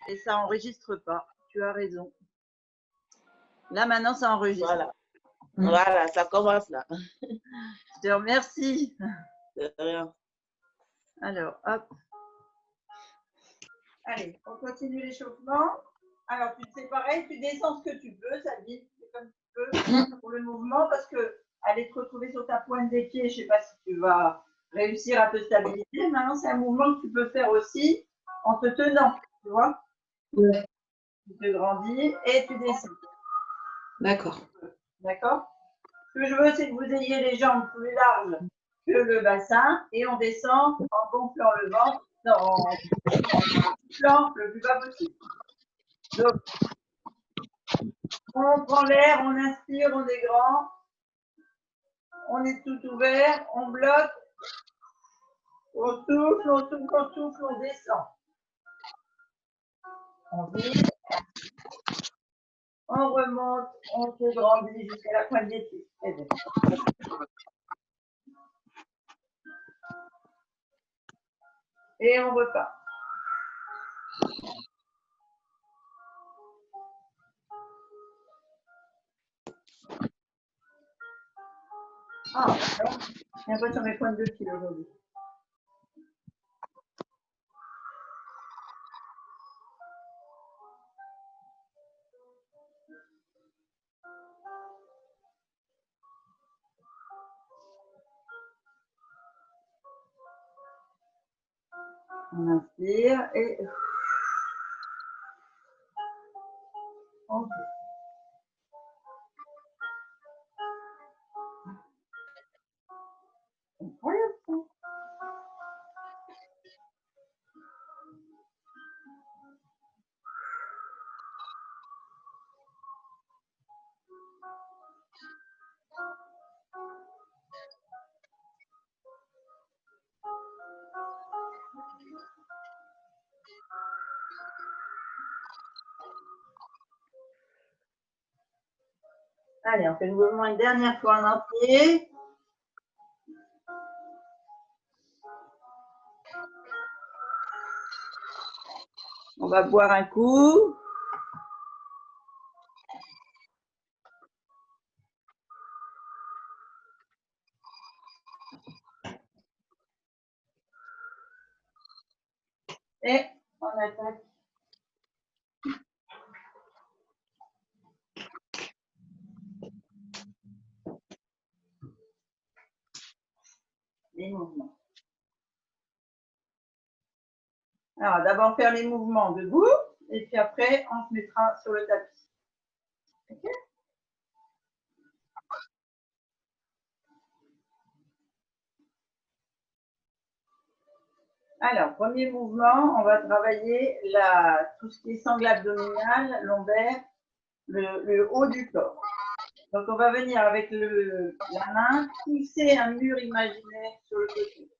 et ça enregistre pas. Tu as raison. Là, maintenant, ça enregistre. Voilà. Voilà, ça commence là. Je te remercie. De rien. Alors, hop. Allez, on continue l'échauffement. Alors, tu fais pareil, tu descends ce que tu peux, ça vite, comme tu peux, pour le mouvement, parce que aller te retrouver sur ta pointe des pieds, je ne sais pas si tu vas réussir à te stabiliser. Maintenant, c'est un mouvement que tu peux faire aussi en te tenant, tu vois. Ouais. Tu te grandis et tu descends. D'accord. D'accord. Ce que je veux, c'est que vous ayez les jambes plus larges que le bassin et on descend en gonflant le ventre, en gonflant le plus bas possible. Donc, on prend l'air, on inspire, on est grand, on est tout ouvert, on bloque, on souffle, on souffle, on souffle, on descend. On vire, on remonte, on se grandit jusqu'à la pointe des pieds. Et on repart. Ah, j'ai l'impression sur mes pointes de pied aujourd'hui. On inspire et on fait. Incroyable ça. Allez, on fait le mouvement une dernière fois en entier. On va boire un coup. Et on attaque. Les mouvements. Alors, d'abord faire les mouvements debout et puis après, on se mettra sur le tapis. Okay. Alors, premier mouvement, on va travailler tout ce qui est sangle abdominal, lombaire, le haut du corps. Donc, on va venir avec la main pousser un mur imaginaire sur le côté.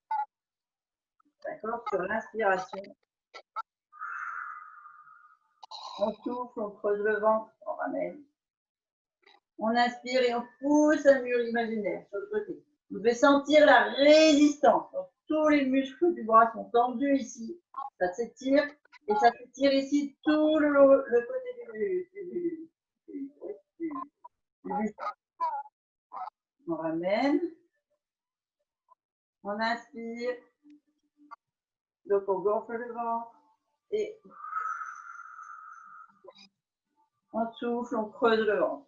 D'accord? Sur l'inspiration. On souffle, on creuse le ventre, on ramène. On inspire et on pousse un mur imaginaire sur le côté. Vous devez sentir la résistance. Donc, tous les muscles du bras sont tendus ici. Ça s'étire et ça s'étire ici tout le côté du on ramène. On inspire. Donc, on gonfle le ventre et on souffle, on creuse le ventre.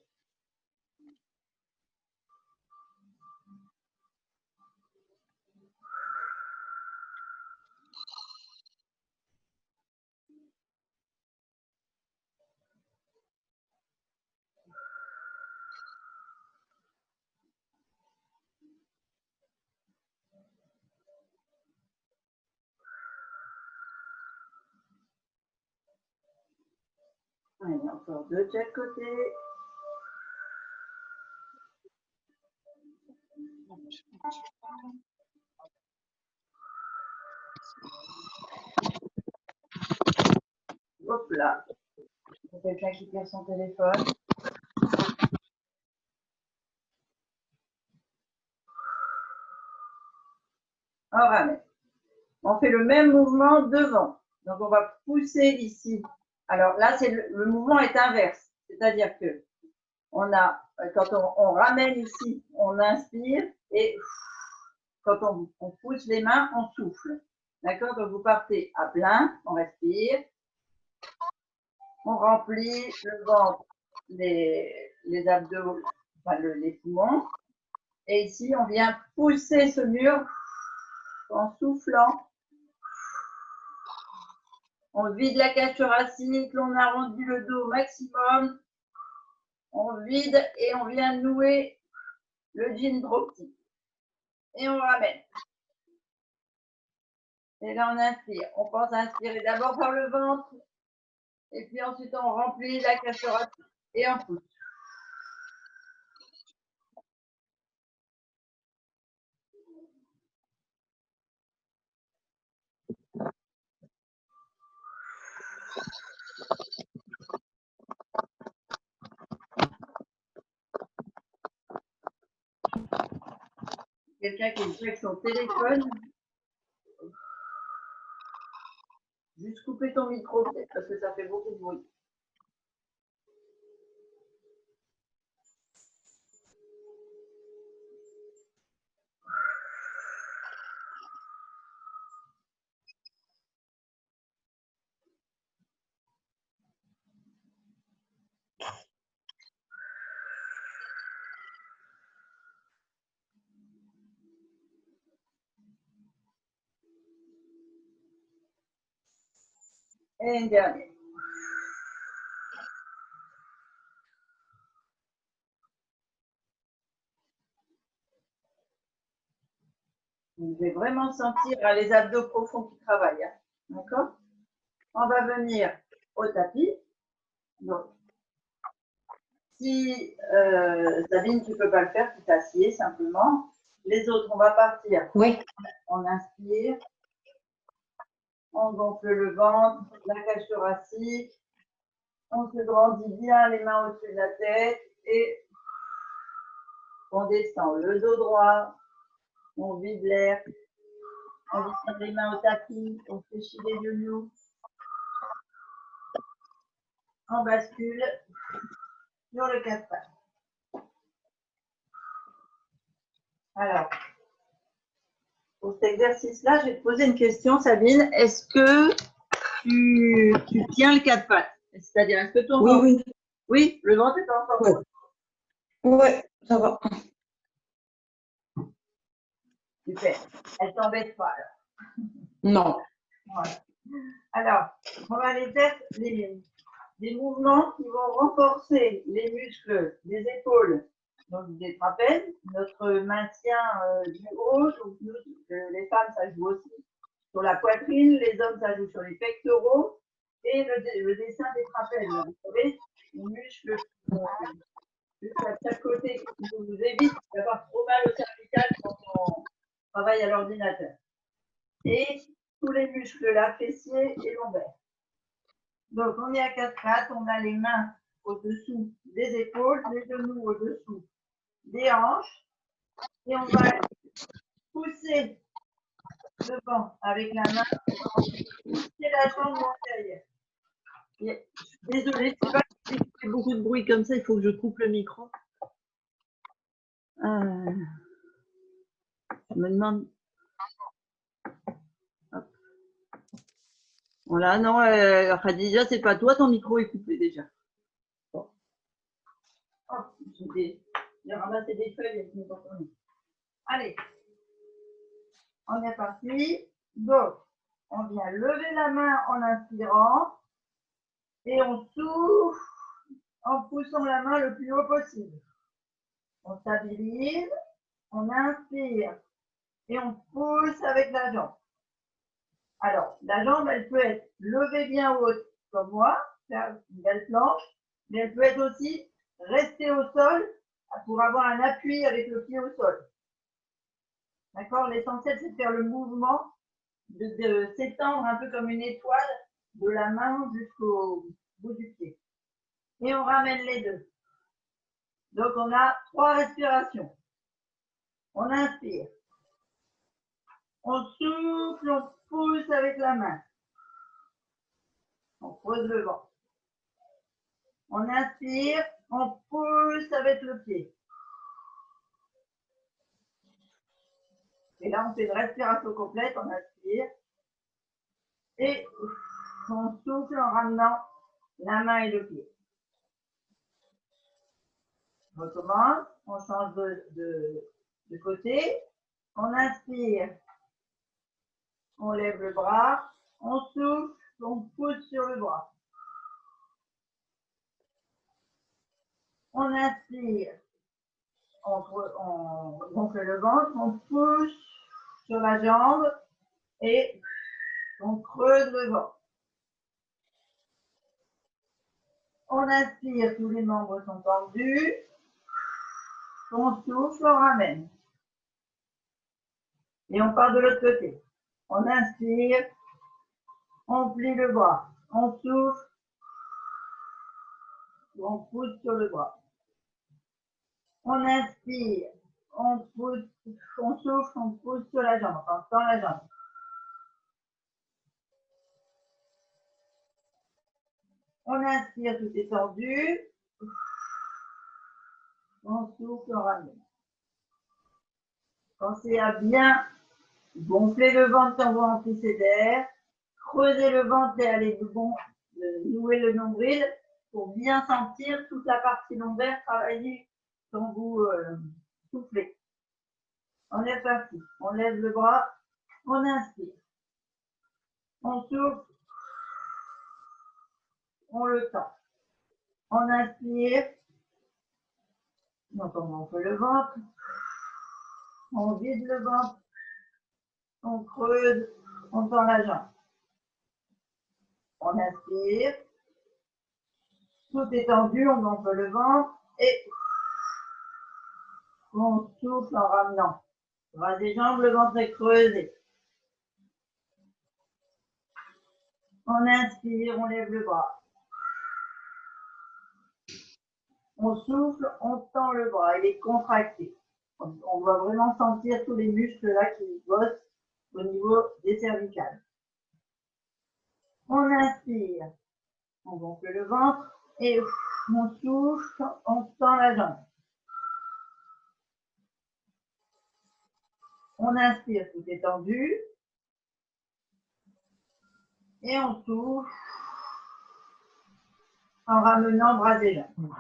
Allez, encore deux de chaque côté. Hop là. Il y a quelqu'un qui perd son téléphone. On ramène. On fait le même mouvement devant. Donc, on va pousser ici Alors là, le mouvement est inverse. C'est-à-dire que quand on ramène ici, on inspire et quand on pousse les mains, on souffle. D'accord? Donc vous partez à plein, on respire, on remplit le ventre, les abdos, enfin les poumons. Et ici, on vient pousser ce mur en soufflant. On vide la cage thoracique, on arrondit le dos au maximum. On vide et on vient nouer le jean trop petit. Et on ramène. Et là, on inspire. On pense à inspirer d'abord par le ventre. Et puis ensuite, on remplit la cage thoracique et on pousse. Quelqu'un qui est avec son téléphone. Juste couper ton micro, peut-être, parce que ça fait beaucoup de bruit. Et une dernière. Vous devez vraiment sentir les abdos profonds qui travaillent. Hein. D'accord? On va venir au tapis. Donc, si Sabine, tu ne peux pas le faire, tu t'assieds simplement. Les autres, on va partir. Oui. On inspire. On gonfle le ventre, la cage thoracique. On se grandit bien les mains au-dessus de la tête et on descend le dos droit. On vide l'air. On descend les mains au tapis. On fléchit les genoux. On bascule sur le 4 pattes. Alors, pour cet exercice-là, je vais te poser une question, Sabine. Est-ce que tu tiens le 4 pattes? C'est-à-dire, est-ce que ton ventre... Oui. Oui, le ventre est pas encore... Ouais. Ouais, ça va. Super. Elle t'embête pas, alors. Non. Voilà. Alors, on va aller faire des mouvements qui vont renforcer les muscles des épaules, donc des trapèzes, notre maintien du haut, donc nous, les femmes, ça joue aussi sur la poitrine, les hommes, ça joue sur les pectoraux, et le dessin des trapèzes. Vous savez, les muscles qui sont juste à chaque côté, qui vous évite d'avoir trop mal au cervical quand on travaille à l'ordinateur. Et tous les muscles là, fessiers et lombaires. Donc, on est à 4 pattes, on a les mains au-dessous des épaules, les genoux au-dessous des hanches, et on va pousser devant avec la main, pousser la jambe antérieure. Désolée, c'est pas si il fait beaucoup de bruit comme ça, il faut que je coupe le micro. Je me demande. Hop. Voilà, non, Khadija, c'est pas toi, ton micro est coupé déjà. Bon. Oh, j'ai ramassé des feuilles avec mes bâtons. Allez, on est parti. Donc, on vient lever la main en inspirant et on souffle en poussant la main le plus haut possible. On stabilise, on inspire et on pousse avec la jambe. Alors, la jambe, elle peut être levée bien haute comme moi, faire une belle planche, mais elle peut être aussi restée au sol pour avoir un appui avec le pied au sol. D'accord? L'essentiel, c'est de faire le mouvement, de s'étendre un peu comme une étoile de la main jusqu'au bout du pied. Et on ramène les deux. Donc, on a 3 respirations. On inspire. On souffle, on pousse avec la main. On pose le ventre. On inspire, on pousse avec le pied. Et là, on fait une respiration complète, on inspire. Et on souffle en ramenant la main et le pied. On recommence, on change de côté. On inspire, on lève le bras, on souffle, on pousse sur le bras. On inspire, on gonfle le ventre, on pousse sur la jambe et on creuse le ventre. On inspire, tous les membres sont tendus. On souffle, on ramène. Et on part de l'autre côté. On inspire, on plie le bras. On souffle, on pousse sur le bras. On inspire, on pousse, on souffle, on pousse sur la jambe. Enfin, on tend la jambe. On inspire, tout est tendu. On souffle, on ramène. Pensez à bien gonfler le ventre quand vous remplissez d'air. Creuser le ventre et aller nouer le nombril pour bien sentir toute la partie lombaire travailler quand vous soufflez. On est parti. On lève le bras. On inspire. On souffle. On le tend. On inspire. Donc on gonfle le ventre. On vide le ventre. On creuse. On tend la jambe. On inspire. Tout est tendu. On gonfle le ventre. Et on souffle en ramenant. Bras des jambes, le ventre est creusé. On inspire, on lève le bras. On souffle, on tend le bras, il est contracté. On doit vraiment sentir tous les muscles là qui bossent au niveau des cervicales. On inspire, on gonfle le ventre et on souffle, on tend la jambe. On inspire, tout est tendu. Et on souffle en ramenant bras et jambes.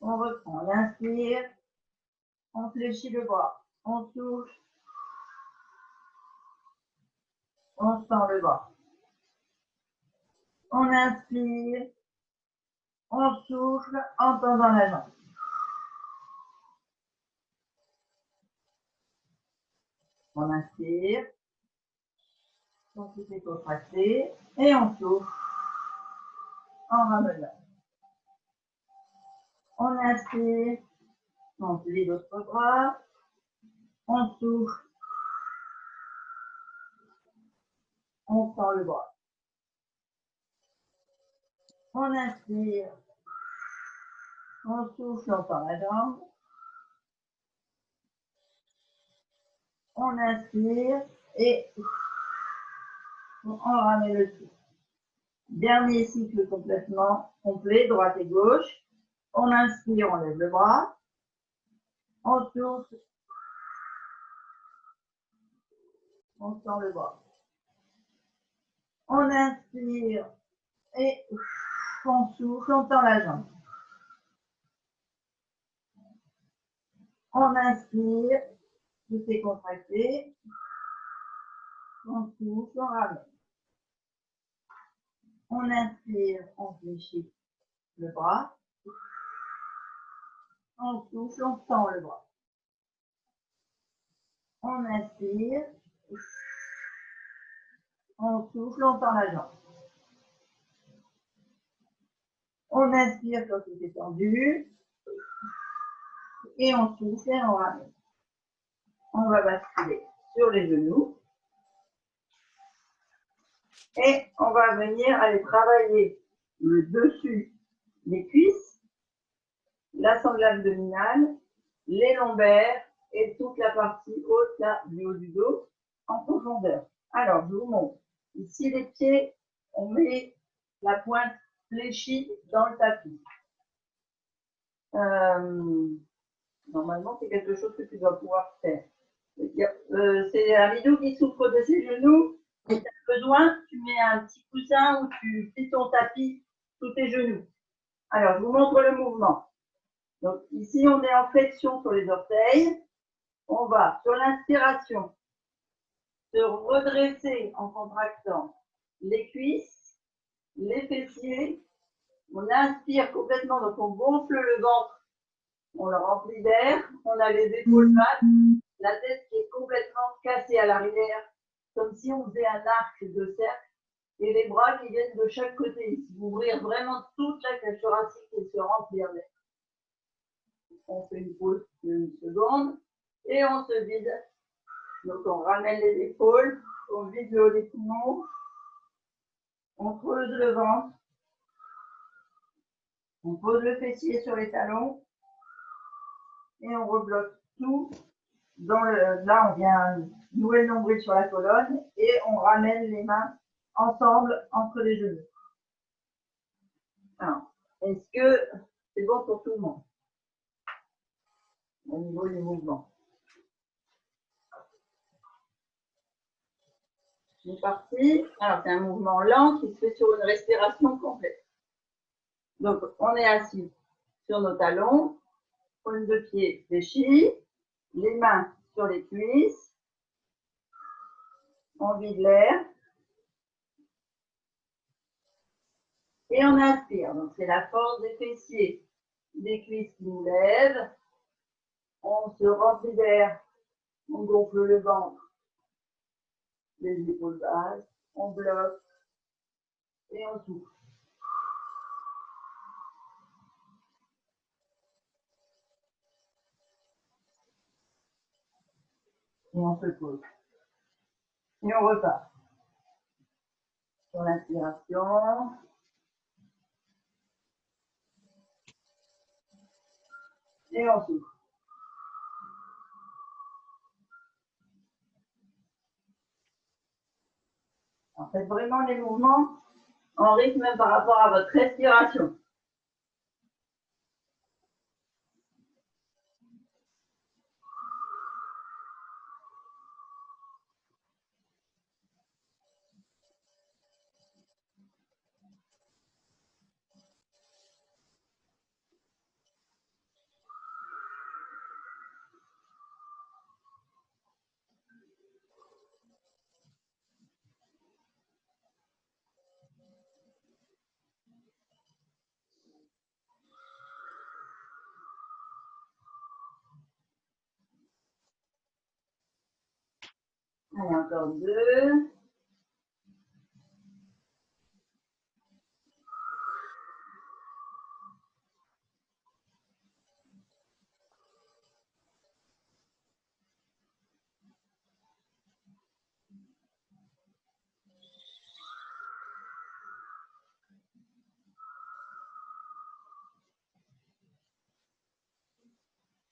On reprend, on inspire, on fléchit le bras, on souffle, on tend le bras. On inspire, on souffle en tendant la jambe. On inspire, on tout est contracté et on souffle en ramenant. On inspire, on plie l'autre bras, on souffle, on tend le bras. On inspire, on souffle, on tend la jambe. On inspire et on ramène le tout. Dernier cycle complètement complet, droite et gauche. On inspire, on lève le bras. On souffle. On tend le bras. On inspire et on souffle, on tend la jambe. On inspire, tout est contracté. On souffle, on ramène. On inspire, on fléchit le bras. On souffle, on tend le bras. On inspire. On souffle, on tend la jambe. On inspire quand tout est tendu. Et on souffle et on ramène. On va basculer sur les genoux. Et on va venir aller travailler le dessus des cuisses, la sangle abdominale, les lombaires et toute la partie haute là, du haut du dos en profondeur. Alors, je vous montre. Ici, les pieds, on met la pointe fléchis dans le tapis. Normalement, c'est quelque chose que tu dois pouvoir faire. C'est un vidéo qui souffre de ses genoux. Si tu as besoin, tu mets un petit coussin ou tu fais ton tapis sous tes genoux. Alors, je vous montre le mouvement. Donc, ici, on est en flexion sur les orteils. On va, sur l'inspiration, se redresser en contractant les cuisses, les fessiers. On inspire complètement, donc on gonfle le ventre, on le remplit d'air, on a les épaules basses, la tête qui est complètement cassée à l'arrière, comme si on faisait un arc de cercle, et les bras qui viennent de chaque côté, ouvrir vraiment toute la cage thoracique et se remplir d'air. On fait une pause d'une seconde, et on se vide. Donc on ramène les épaules, on vide le haut des poumons, on creuse le ventre, on pose le fessier sur les talons et on rebloque tout. Là, on vient nouer le nombril sur la colonne et on ramène les mains ensemble entre les genoux. Alors, est-ce que c'est bon pour tout le monde au niveau du mouvement? C'est parti. Alors, c'est un mouvement lent qui se fait sur une respiration complète. Donc, on est assis sur nos talons, paume de pied fléchie, les mains sur les cuisses, on vide l'air et on inspire. Donc, c'est la force des fessiers, des cuisses qui nous lèvent. On se remplit d'air, on gonfle le ventre, les épaules basses, on bloque et on souffle. Et on se pose. Et on repart. Sur l'inspiration. Et on souffle. En fait, vraiment les mouvements en rythme par rapport à votre respiration. Allez, encore deux.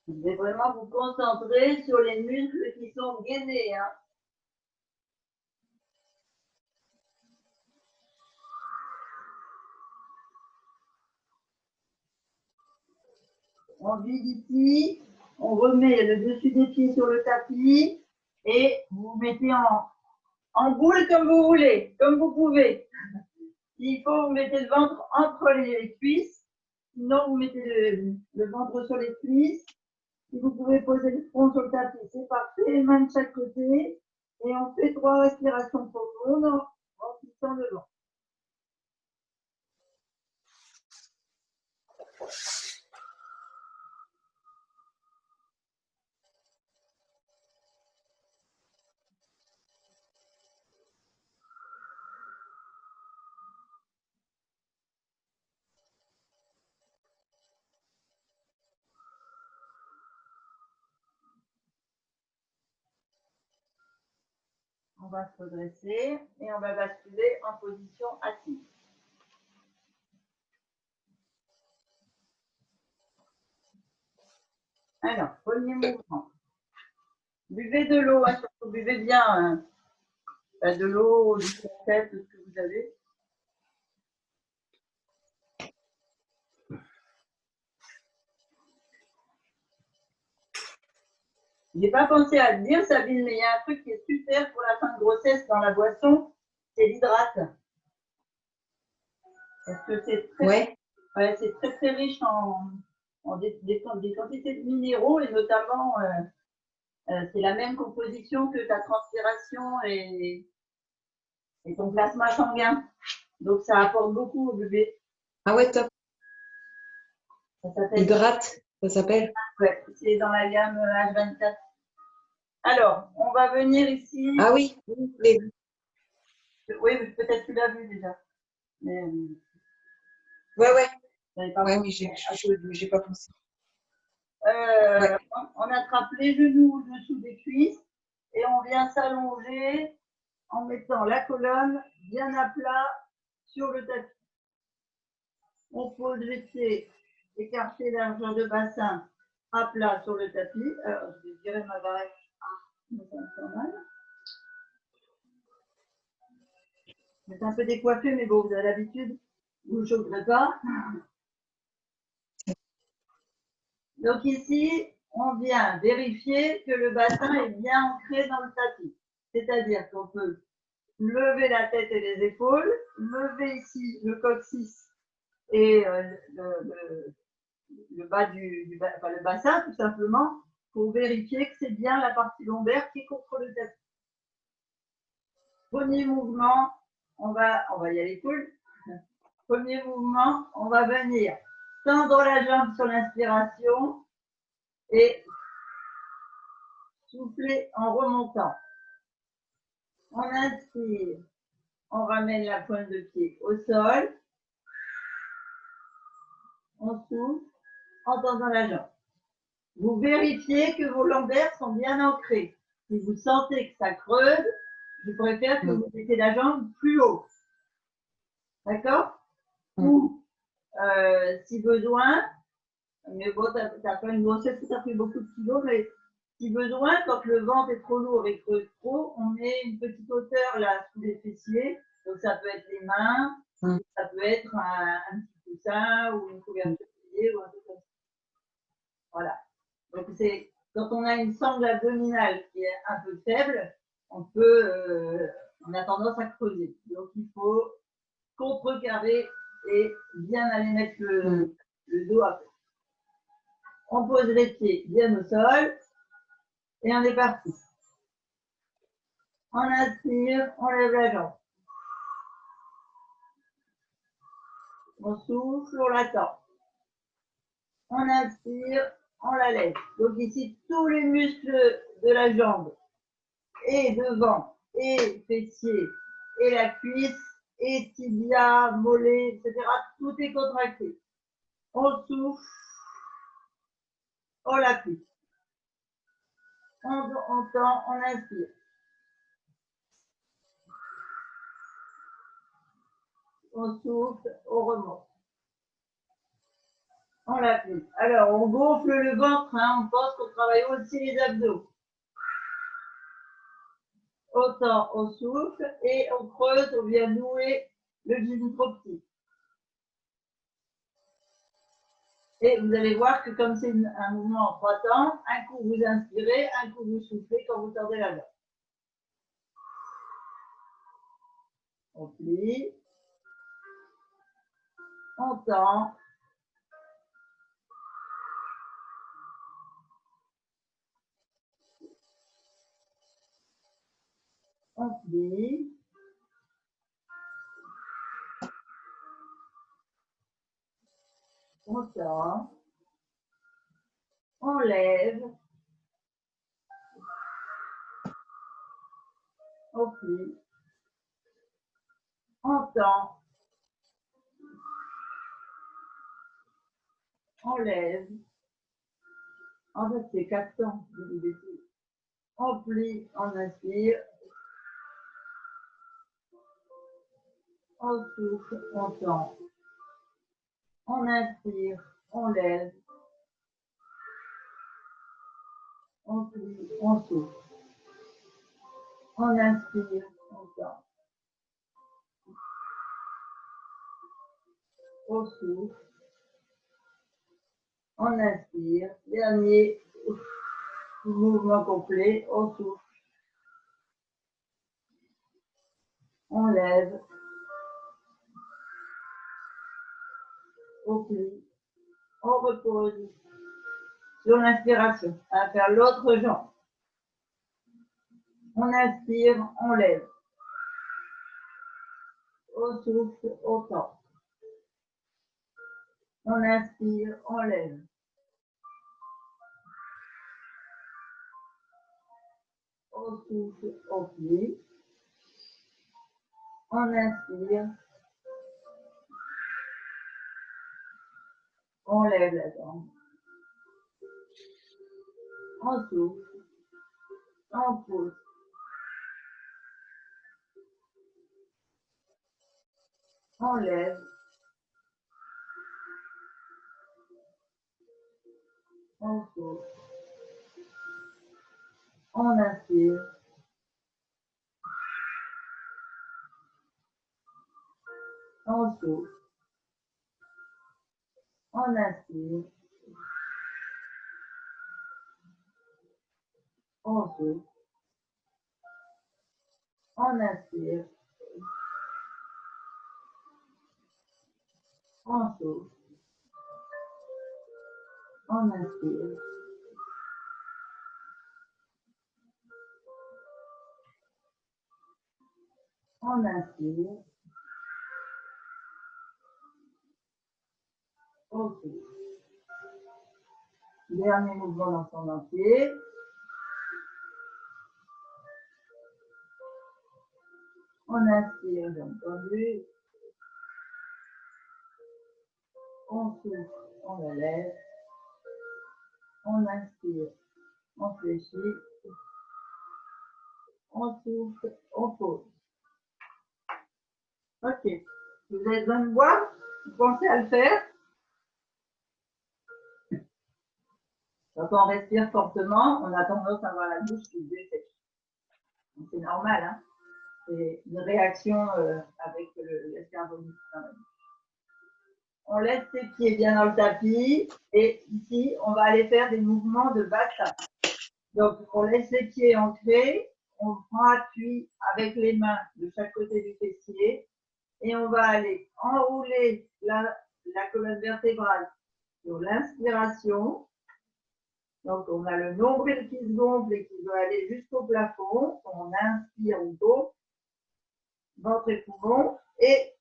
Vous devez vraiment vous concentrer sur les muscles qui sont gainés. Hein. On vide ici, on remet le dessus des pieds sur le tapis et vous mettez en boule comme vous voulez, comme vous pouvez. S'il faut, vous mettez le ventre entre les cuisses. Sinon, vous mettez le ventre sur les cuisses. Si vous pouvez poser le front sur le tapis, c'est parfait. Main de chaque côté. Et on fait 3 respirations profondes en fixant le ventre. On va se redresser et on va basculer en position assise. Alors, premier mouvement. Buvez de l'eau, hein, surtout buvez bien hein, de l'eau, du café, tout ce que vous avez. J'ai pas pensé à te dire, Sabine, mais il y a un truc qui est super pour la fin de grossesse dans la boisson, c'est l'hydrate. Parce que c'est Ouais. c'est très très riche en des quantités de minéraux et notamment c'est la même composition que ta transpiration et ton plasma sanguin. Donc ça apporte beaucoup au bébé. Ah ouais, top. Ça s'appelle Hydrate, ça s'appelle. ouais, c'est dans la gamme H24. Alors, on va venir ici. Ah oui, oui, Oui, peut-être tu l'as vu déjà. Mais ouais. j'avais pas Ouais, pensé. mais j'ai pas pensé. Euh, Ouais. on attrape les genoux dessous des cuisses et on vient s'allonger en mettant la colonne bien à plat sur le tapis. On pose les pieds écartés largeur de bassin à plat sur le tapis. Alors, je vais tirer ma barrette. C'est un peu décoiffé, mais bon, vous avez l'habitude. Vous ne choquerez pas. Donc ici, on vient vérifier que le bassin est bien ancré dans le tapis. C'est-à-dire qu'on peut lever la tête et les épaules, lever ici le coccyx et le bas le bassin tout simplement pour vérifier que c'est bien la partie lombaire qui est contre le tapis. Premier mouvement, on va y aller cool. Premier mouvement, on va venir tendre la jambe sur l'inspiration et souffler en remontant. On inspire, on ramène la pointe de pied au sol, on souffle en tendant la jambe. Vous vérifiez que vos lombaires sont bien ancrés. Si vous sentez que ça creuse, je préfère que vous mettez la jambe plus haut. D'accord? Ou, si besoin, mais bon, t'as pas une grossesse où t'as pris beaucoup de kilos, mais si besoin, quand le ventre est trop lourd et creuse trop, on met une petite hauteur là sous les fessiers. Donc ça peut être les mains, ça peut être un petit coussin ou une couverture de pied ou un truc comme ça. Voilà. Donc c'est quand on a une sangle abdominale qui est un peu faible, on a tendance à creuser. Donc il faut contrecarrer et bien aller mettre le dos à plat. On pose les pieds bien au sol et on est parti. On inspire, on lève la jambe. On souffle, on l'attend. On inspire, on la lève. Donc ici, tous les muscles de la jambe et devant, et fessier, et la cuisse, et tibia, mollet, etc. Tout est contracté. On souffle, on l'applique. On tend, on inspire. On souffle, on remonte. On l'applique. Alors, on gonfle le ventre, hein, on pense qu'on travaille aussi les abdos. Autant on souffle et on creuse, on vient nouer le genou trop petit. Et vous allez voir que comme c'est un mouvement en 3 temps, un coup vous inspirez, un coup vous soufflez quand vous tordez la jambe. On plie, on tend, on plie, on tend, on lève, on plie, on tend, on lève. En fait, c'est 4 temps. On plie, on inspire, on souffle, on tend, on inspire, on lève, on plie, on souffle, on inspire, on tend, on souffle, on inspire, dernier, Mouvement complet, on souffle. On lève. On plie. On repose. Sur l'inspiration, on va faire l'autre jambe. On inspire, on lève. On souffle, on tend. On inspire, on lève. On souffle, on plie. On inspire. On lève la jambe. On souffle. On pousse. On lève. On souffle. On inspire. On souffle. On inspire. On souffle. On inspire. On souffle. On inspire. On inspire. On souffle. Dernier mouvement dans son entier. On inspire, bien entendu. On souffle, on la lève. On inspire, on fléchit. On souffle, on pose. Ok. Vous avez besoin de boire? Vous pensez à le faire? Quand on respire fortement, on a tendance à avoir la bouche qui se dessèche. C'est normal, hein? C'est une réaction avec l'escargonie dans la bouche. On laisse ses pieds bien dans le tapis et ici, on va aller faire des mouvements de bassin. Donc, on laisse les pieds ancrés, on prend appui avec les mains de chaque côté du fessier et on va aller enrouler la colonne vertébrale sur l'inspiration. Donc, on a le nombril qui se gonfle et qui doit aller jusqu'au plafond. On inspire, on gonfle, ventre et poumon et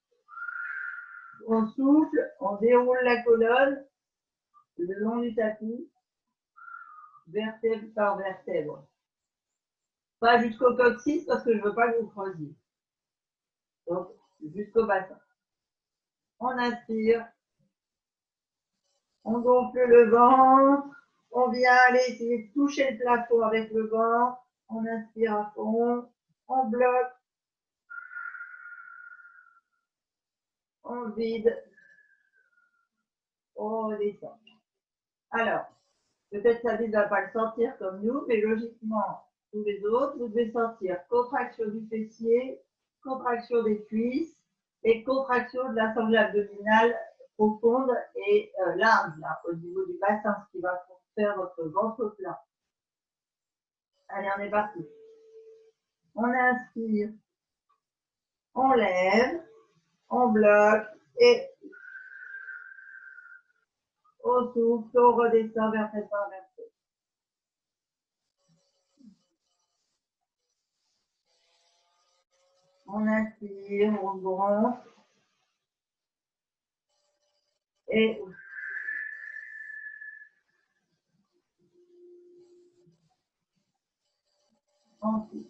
on souffle, on déroule la colonne le long du tapis, vertèbre par vertèbre. Pas jusqu'au coccyx parce que je ne veux pas que vous creusiez. Donc, jusqu'au bassin. On inspire. On gonfle le ventre. On vient aller essayer de toucher le plafond avec le ventre. On inspire à fond. On bloque. On vide. On redescend. Alors, peut-être ça ne va pas le sentir comme nous, mais logiquement, tous les autres, vous devez sentir contraction du fessier, contraction des cuisses et contraction de la sangle abdominale profonde et large, là, au niveau du bassin, ce qui va faire votre ventre plat. Allez, on est parti. On inspire, on lève, on bloque et on souffle, on redescend vertèbre par vertèbre. On inspire, on gonfle et on souffle.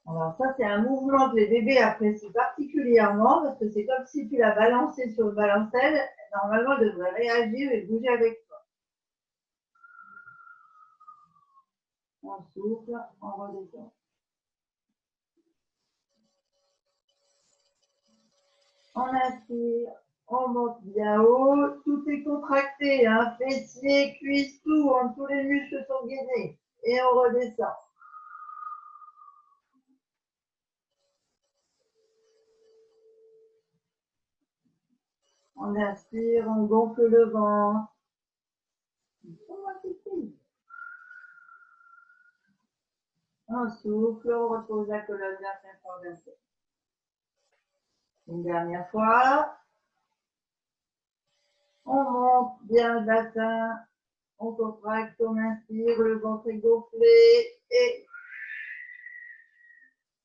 Alors ça, c'est un mouvement que les bébés apprécient particulièrement parce que c'est comme si tu l'as balancé sur le balancelle. Normalement, elle devrait réagir et bouger avec toi. On souffle, on redescend. On inspire, on monte bien haut. Tout est contracté, hein, fessiers, cuisses, tout. Tous les muscles sont gainés. Et on redescend. On inspire, on gonfle le ventre. On va quitter. On souffle, on repose la colonne vers vers le. Une dernière fois. On monte bien le bassin. On contracte, on inspire, le ventre est gonflé et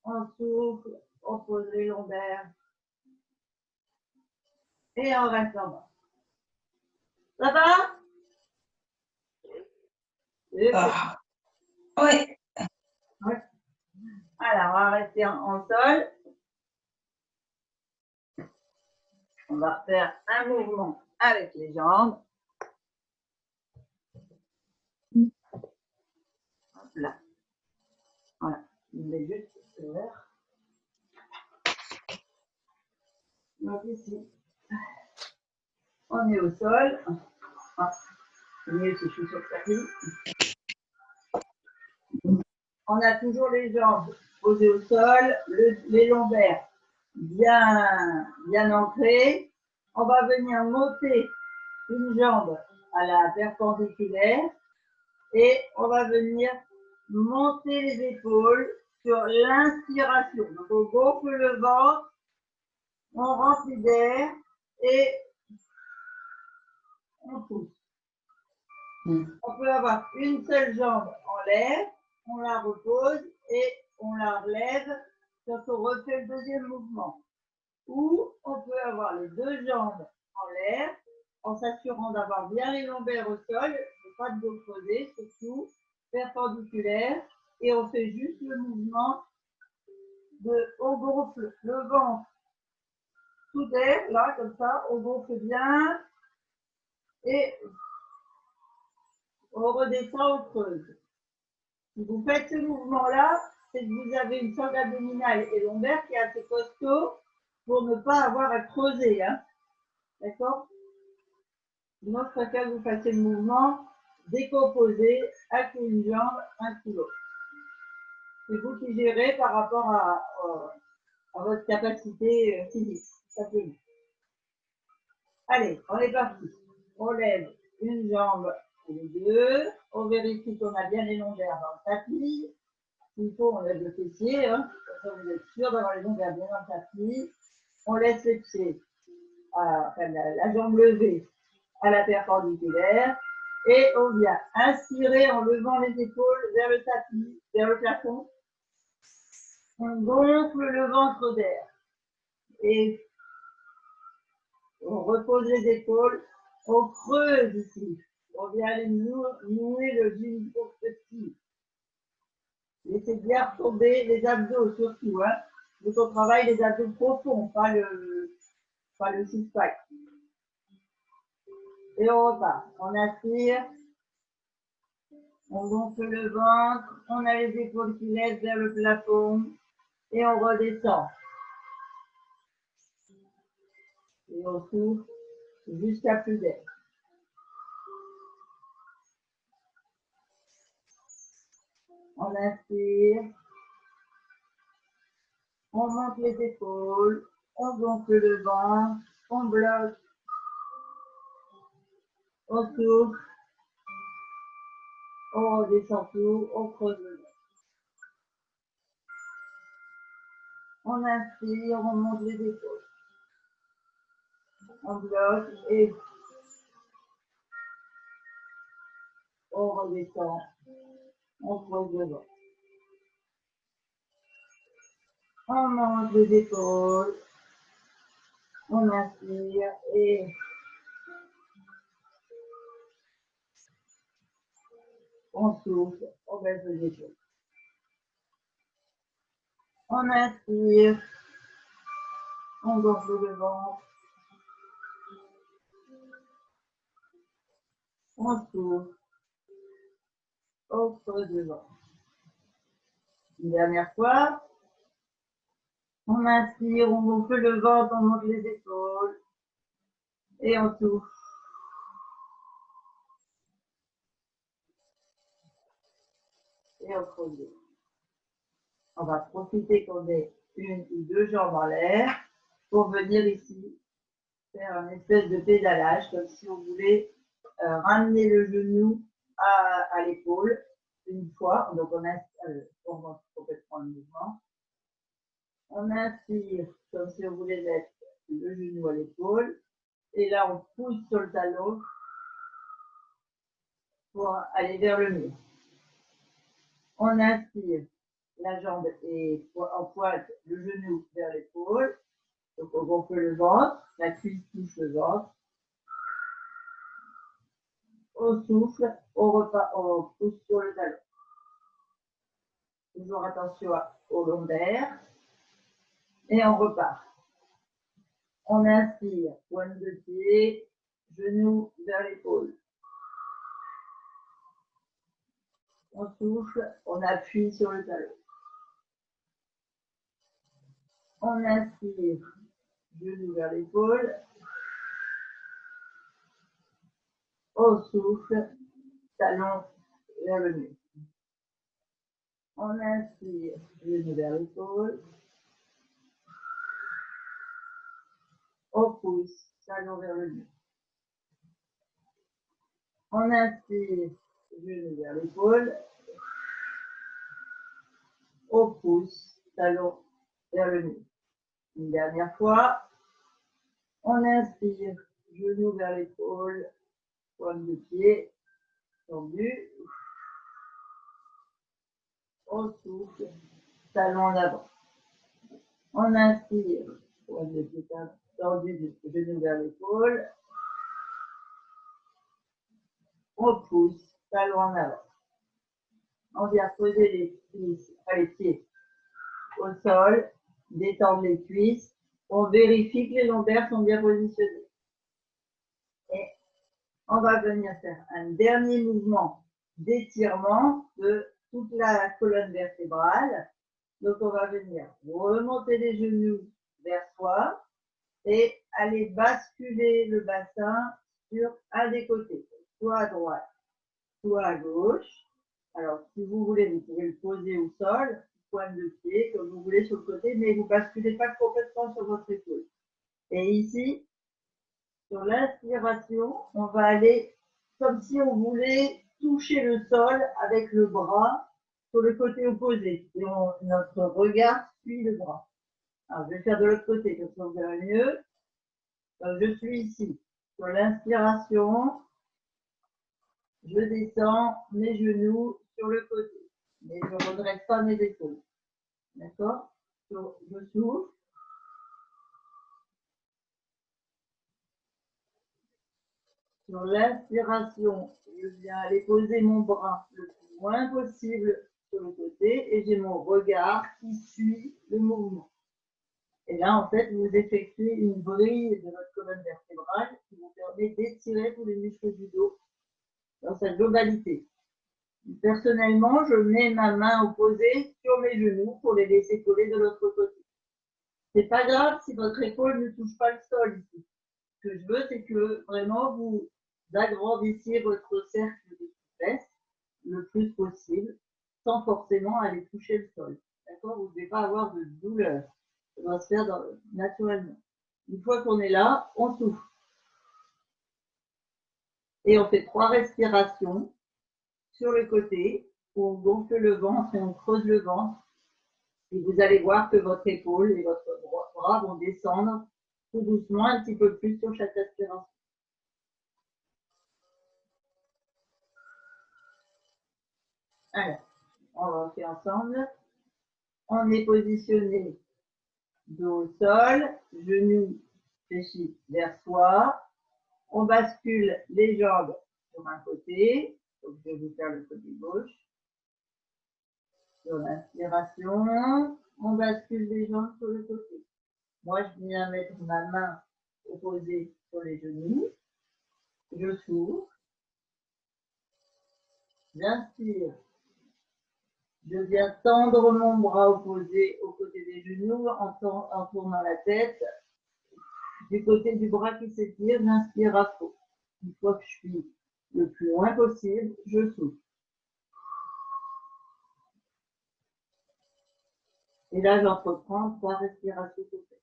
on souffle, on pose les lombaires et on reste en bas. Ça va? Ah. Ouais. Ouais. Alors, on va rester en sol. On va faire un mouvement avec les jambes. Hop là. Voilà. Je mets juste le verre. Donc ici, on est au sol. Ah, c'est mieux si je suis sur le tapis. On a toujours les jambes posées au sol, les lombaires bien ancrés. On va venir monter une jambe à la perpendiculaire et on va venir monter les épaules sur l'inspiration. Donc on gonfle le ventre, on remplit d'air et on pousse. On peut avoir une seule jambe en l'air, on la repose et on la relève quand on refait le deuxième mouvement. Ou on peut avoir les deux jambes en l'air en s'assurant d'avoir bien les lombaires au sol, ne pas de dos creusé, surtout perpendiculaire, et on fait juste le mouvement de on gonfle le ventre sous terre, là comme ça, on gonfle bien et on redescend, on creuse. Si vous faites ce mouvement-là, c'est que vous avez une sangle abdominale et lombaire qui est assez costaud pour ne pas avoir à creuser. Hein. D'accord? Sinon, je préfère que vous fassiez le mouvement décomposé, un coup une jambe, un coup l'autre. C'est vous qui gérez par rapport à votre capacité physique, simplement. Allez, on est parti. On lève une jambe et les deux. On vérifie qu'on a bien les lombaires dans le tapis. S'il faut, on lève le fessier. Hein. Comme ça, vous êtes sûr d'avoir les lombaires bien dans le tapis. On laisse les pieds, la jambe levée à la perpendiculaire. Et on vient inspirer en levant les épaules vers le tapis, vers le plafond. On gonfle le ventre d'air. Et on repose les épaules. On creuse ici. On vient aller nouer le gymphosphincter. Laissez bien retomber les abdos surtout. Hein. Donc on travaille les abdos profonds, pas le six-pack. Et on repart. On inspire. On gonfle le ventre. On a les épaules qui lèvent vers le plafond. Et on redescend. Et on souffle jusqu'à plus d'air. On inspire. On monte les épaules. On gonfle le ventre. On bloque. On souffle. On redescend tout. On creuse le ventre. On inspire. On monte les épaules. On bloque et on redescend. On creuse le ventre. On monte les épaules. On inspire et on souffle. On baisse les épaules. On inspire. On gonfle le ventre. On souffle. On creuse le ventre. Une dernière fois. On inspire, on gonfle le ventre, on monte les épaules. Et on souffle. Et on creuse le ventre. On va profiter qu'on ait une ou deux jambes en l'air pour venir ici faire une espèce de pédalage, comme si on voulait ramener le genou à l'épaule. une fois. Donc, on commence complètement le mouvement. On inspire comme si on voulait mettre le genou à l'épaule. Et là, on pousse sur le talon pour aller vers le mur. On inspire, la jambe est en pointe, le genou vers l'épaule. Donc, on gonfle le ventre, la cuisse touche le ventre. On souffle, on repart, on pousse sur le talon. Toujours attention au lombaire. Et on repart. On inspire, pointe de pied, genou vers l'épaule. On souffle, on appuie sur le talon. On inspire, genou vers l'épaule. On souffle, talon vers le mur. On inspire, genou vers l'épaule. On pousse, talon vers le mur. On inspire, genou vers l'épaule. On pousse, talon vers le mur. Une dernière fois. On inspire, genou vers l'épaule, pointe de pied tendu. On souffle, talon en avant. On inspire, pointe de pied tendu, genou vers l'épaule. On pousse, talon en avant. On vient poser les pieds au sol, détendre les cuisses. On vérifie que les lombaires sont bien positionnés. Et on va venir faire un dernier mouvement d'étirement de toute la colonne vertébrale. Donc, on va venir remonter les genoux vers soi et aller basculer le bassin sur un des côtés, soit à droite, soit à gauche. Alors, si vous voulez, vous pouvez le poser au sol, pointe de pied, comme vous voulez sur le côté, mais vous ne basculez pas complètement sur votre épaule. Et ici, sur l'inspiration, on va aller comme si on voulait toucher le sol avec le bras sur le côté opposé. Et notre regard suit le bras. Alors, je vais faire de l'autre côté, comme ça vous verrez mieux. Je suis ici. Sur l'inspiration, je descends mes genoux sur le côté. Mais je ne redresse pas mes épaules. D'accord? Je souffle. Sur l'inspiration, je viens aller poser mon bras le plus loin possible sur le côté et j'ai mon regard qui suit le mouvement. Et là, en fait, vous effectuez une brille de votre colonne vertébrale qui vous permet d'étirer tous les muscles du dos dans sa globalité. Personnellement, je mets ma main opposée sur mes genoux pour les laisser coller de l'autre côté. C'est pas grave si votre épaule ne touche pas le sol ici. Ce que je veux, c'est que vraiment vous agrandissiez votre cercle de souplesse le plus possible, sans forcément aller toucher le sol. D'accord? Vous ne devez pas avoir de douleur. Ça doit se faire naturellement. Une fois qu'on est là, on souffle. Et on fait 3 respirations sur le côté, où on gonfle le ventre et on creuse le ventre. Et vous allez voir que votre épaule et votre bras vont descendre tout doucement, un petit peu plus sur chaque respiration. Alors, on va faire ensemble. On est positionné dos au sol, genoux fléchis vers soi. On bascule les jambes sur un côté. Donc, je vais vous faire le côté gauche. Sur l'inspiration, on bascule les jambes sur le côté. Moi, je viens mettre ma main opposée sur les genoux. Je souffle. J'inspire. Je viens tendre mon bras opposé au côté des genoux en tournant la tête. Du côté du bras qui s'étire, j'inspire à fond. Une fois que je suis le plus loin possible, je souffle. Et là, j'entreprends 3 respirations complètes.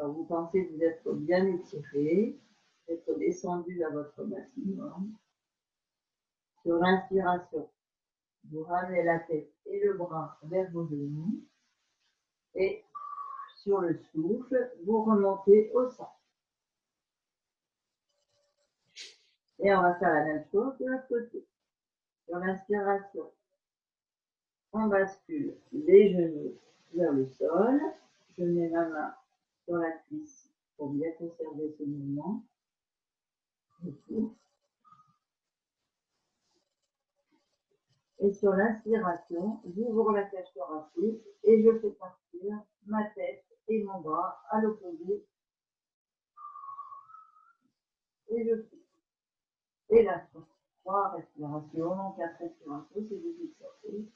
Alors, vous pensez vous être bien étiré, être descendu à votre maximum. Sur l'inspiration, vous ramenez la tête et le bras vers vos genoux. Et sur le souffle, vous remontez au centre. Et on va faire la même chose de l'autre côté. Sur l'inspiration, on bascule les genoux vers le sol. Je mets ma main sur la cuisse pour bien conserver ce mouvement. Et sur l'inspiration, j'ouvre la cage thoracique et je fais partir ma tête et mon bras à l'opposé. Et je fais. Et là, 3 respirations, 4 respirations, c'est vous qui sortez.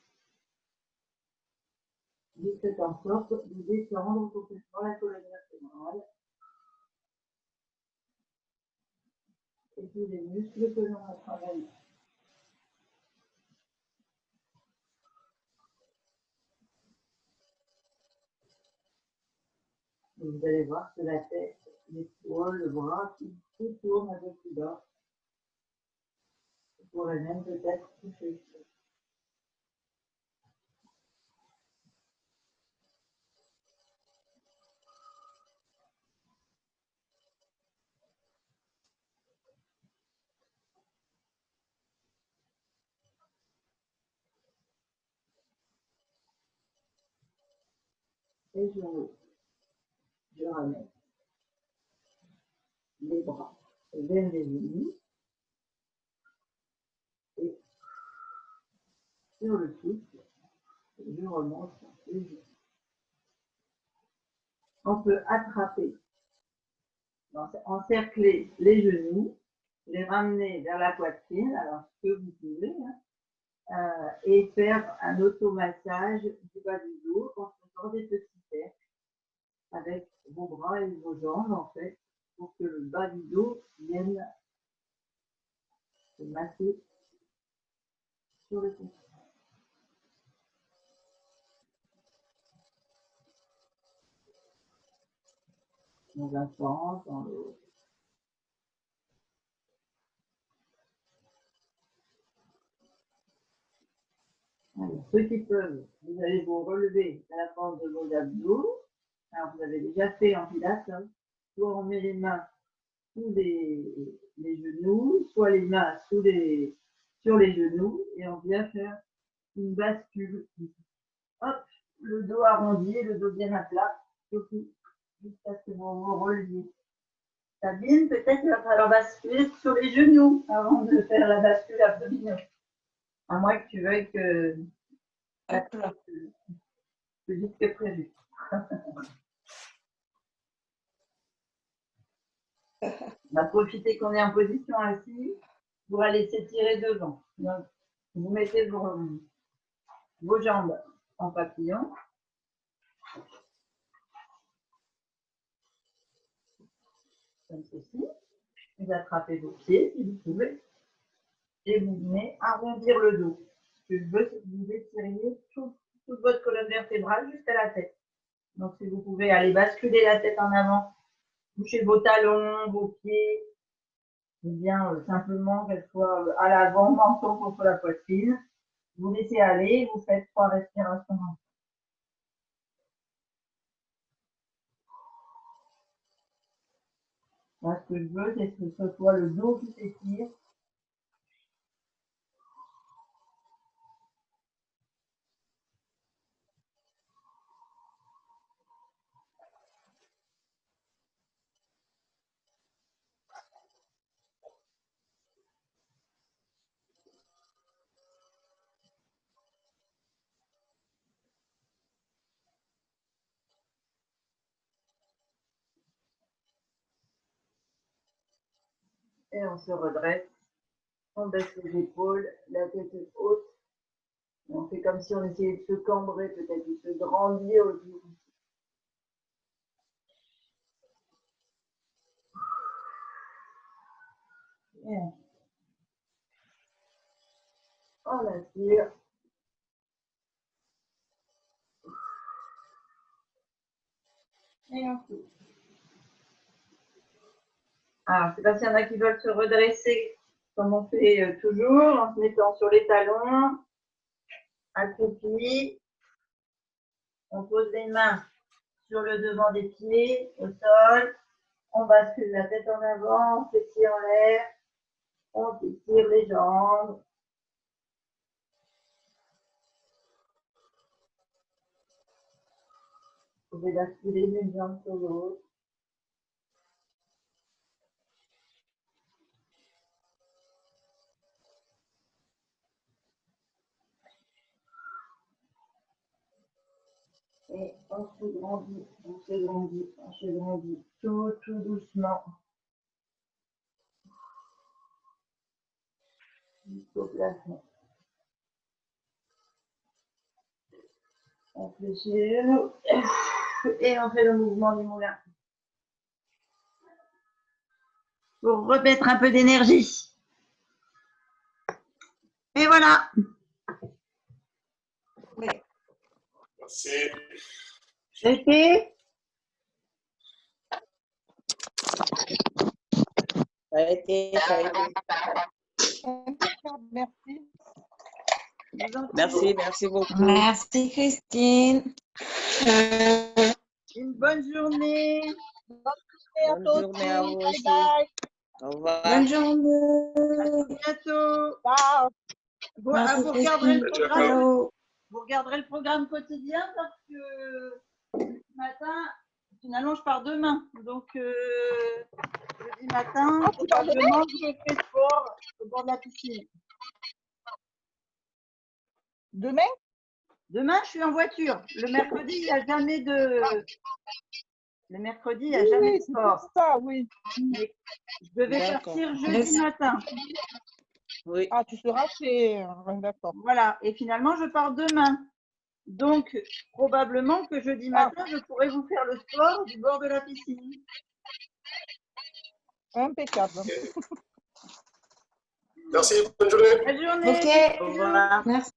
Vous faites en sorte de descendre complètement la colonne vertébrale et tous les muscles que l'on a travaillés. Vous allez voir que la tête, l'épaule, le bras, tout tourne un peu plus bas. Vous pourrez même peut-être toucher. Et je ramène les bras vers les genoux et sur le souffle, je remonte les genoux. On peut attraper, encercler les genoux, les ramener vers la poitrine, alors ce que vous pouvez, et faire un automassage du bas du dos en faisant des petits cercles avec vos bras et vos jambes, en fait, pour que le bas du dos vienne se masser sur le côté. Dans un sens, dans l'autre. Alors, ceux qui peuvent, vous allez vous relever à la force de vos abdos. Alors, vous avez déjà fait en pilates, hein. Soit on met les mains sous les genoux, soit les mains sur les genoux, et on vient faire une bascule. Hop, le dos arrondi, le dos bien à plat, surtout jusqu'à ce que vous vous releviez. Sabine, peut-être qu'il va falloir basculer sur les genoux avant de faire la bascule abdominale. À moins que tu veuilles que plus vite que prévu. On va profiter qu'on est en position assise pour aller s'étirer devant. Donc, vous mettez vos jambes en papillon. Comme ceci. Vous attrapez vos pieds si vous pouvez. Et vous venez arrondir le dos. Ce que je veux, c'est que vous étiriez toute votre colonne vertébrale jusqu'à la tête. Donc, si vous pouvez aller basculer la tête en avant, toucher vos talons, vos pieds, ou bien simplement qu'elle soit à l'avant, menton contre la poitrine. Vous laissez aller, vous faites 3 respirations. Moi, ce que je veux, c'est que ce soit le dos qui s'étire. Et on se redresse. On baisse les épaules, la tête est haute. On fait comme si on essayait de se cambrer, peut-être de se grandir autour. Bien. On attire. Et on souffle. Alors, je ne sais pas s'il y en a qui veulent se redresser comme on fait toujours, en se mettant sur les talons, accroupi. On pose les mains sur le devant des pieds, au sol. On bascule la tête en avant, on fait pied en l'air. On étire les jambes. Vous pouvez basculer d'une jambe sur l'autre. Et on se grandit, on se grandit, on se grandit, tout doucement. Jusqu'au plafond. On fléchit les genoux et on fait le mouvement du moulin. Pour remettre un peu d'énergie. Et voilà. Oui. Merci. C'était Ça a été. Merci. Merci beaucoup. Merci, Christine. une bonne journée. Bonne journée à vous aussi. Bye. Au revoir. Bonne À journée. bientôt. Ciao. Vous, Merci, vous regarderez le Christine. programme. Ciao. Vous regarderez le programme quotidien parce que ce matin, finalement, je pars demain. Donc, jeudi matin, Ah, tu pars demain? probablement, je fais sport au bord de la piscine. Demain? Demain, je suis en voiture. Le mercredi, il n'y a jamais de. Le mercredi, il n'y a jamais de C'est pour sport. ça, oui. Mais je devais D'accord. partir jeudi matin. Oui. Ah, tu seras chez... D'accord. Voilà. Et finalement, je pars demain. Donc, probablement que jeudi matin, je pourrai vous faire le sport du bord de la piscine. Impeccable. Merci, bonne journée. Bonne journée. Ok. Au revoir. Merci.